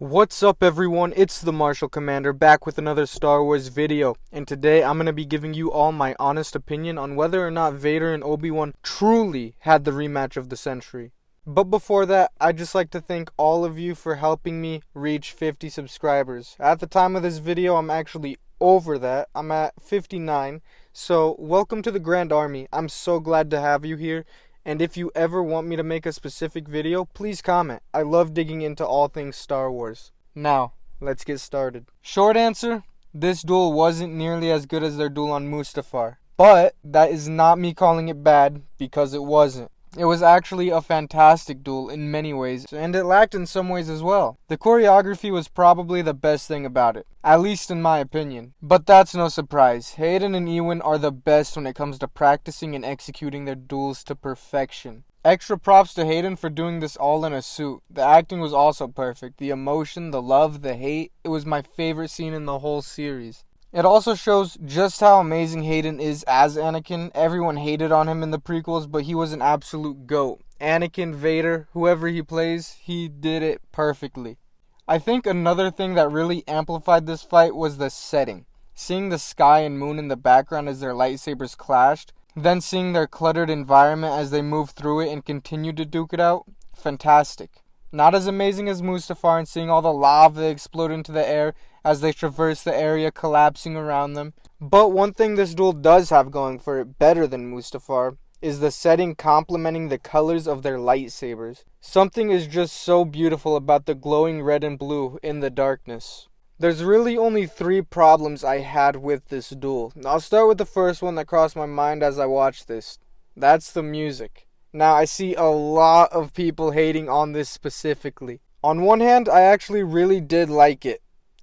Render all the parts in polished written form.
What's up everyone, it's the Martial Commander back with another Star Wars video, and today I'm going to be giving you all my honest opinion on whether or not Vader and Obi-Wan truly had the rematch of the century. But before that, I'd just like to thank all of you for helping me reach 50 subscribers. At the time of this video, I'm actually over that. I'm at 59, so welcome to the Grand Army. I'm so glad to have you here. And if you ever want me to make a specific video, please comment. I love digging into all things Star Wars. Now, let's get started. Short answer, this duel wasn't nearly as good as their duel on Mustafar. But that is not me calling it bad, because it wasn't. It was actually a fantastic duel in many ways, and it lacked in some ways as well. The choreography was probably the best thing about it, at least in my opinion. But that's no surprise. Hayden and Ewan are the best when it comes to practicing and executing their duels to perfection. Extra props to Hayden for doing this all in a suit. The acting was also perfect. The emotion, the love, the hate, it was my favorite scene in the whole series. It also shows just how amazing Hayden is as Anakin. Everyone hated on him in the prequels, but he was an absolute GOAT. Anakin, Vader, whoever he plays, he did it perfectly. I think another thing that really amplified this fight was the setting. Seeing the sky and moon in the background as their lightsabers clashed, then seeing their cluttered environment as they moved through it and continued to duke it out, fantastic. Not as amazing as Mustafar and seeing all the lava explode into the air as they traverse the area collapsing around them. But one thing this duel does have going for it better than Mustafar is the setting complementing the colors of their lightsabers. Something is just so beautiful about the glowing red and blue in the darkness. There's really only 3 problems I had with this duel. I'll start with the first one that crossed my mind as I watched this. That's the music. Now, I see a lot of people hating on this specifically. On one hand, I actually really did like it.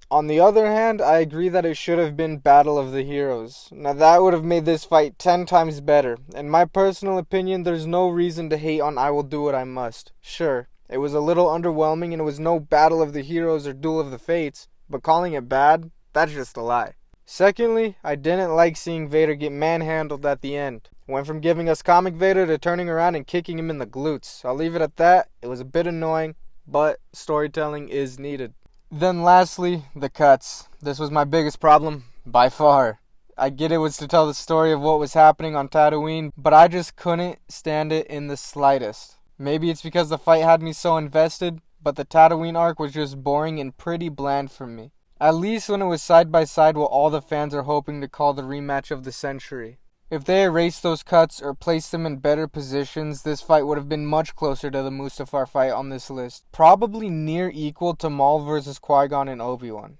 On the other hand, I agree that it should have been Battle of the Heroes. Now, that would have made this fight 10 times better. In my personal opinion, there's no reason to hate on I Will Do What I Must. Sure, it was a little underwhelming and it was no Battle of the Heroes or Duel of the Fates, but calling it bad, that's just a lie. Secondly, I didn't like seeing Vader get manhandled at the end. Went from giving us comic Vader to turning around and kicking him in the glutes. I'll leave it at that. It was a bit annoying, but storytelling is needed. Then lastly, the cuts. This was my biggest problem, by far. I get it was to tell the story of what was happening on Tatooine, but I just couldn't stand it in the slightest. Maybe it's because the fight had me so invested, but the Tatooine arc was just boring and pretty bland for me. At least when it was side by side what all the fans are hoping to call the rematch of the century. If they erased those cuts or placed them in better positions, this fight would have been much closer to the Mustafar fight on this list. Probably near equal to Maul vs. Qui-Gon and Obi-Wan.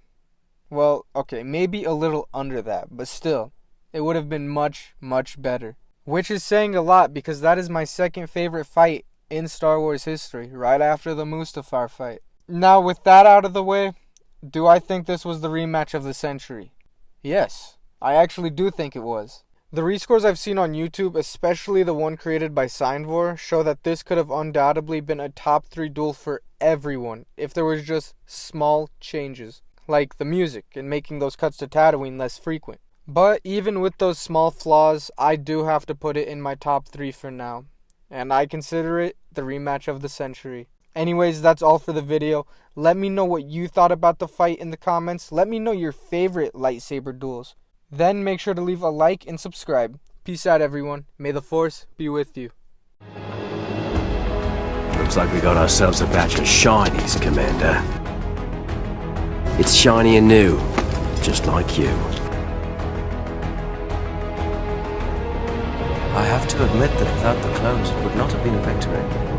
Well, okay, maybe a little under that, but still, it would have been much, much better. Which is saying a lot because that is my second favorite fight in Star Wars history, right after the Mustafar fight. Now, with that out of the way, do I think this was the rematch of the century? Yes, I actually do think it was. The rescores I've seen on YouTube, especially the one created by Signvor, show that this could have undoubtedly been a top 3 duel for everyone if there was just small changes, like the music and making those cuts to Tatooine less frequent. But even with those small flaws, I do have to put it in my top 3 for now, and I consider it the rematch of the century. Anyways, that's all for the video. Let me know what you thought about the fight in the comments. Let me know your favorite lightsaber duels. Then make sure to leave a like and subscribe. Peace out, everyone. May the Force be with you. Looks like we got ourselves a batch of shinies, Commander. It's shiny and new, just like you. I have to admit that without the clothes it would not have been a victory.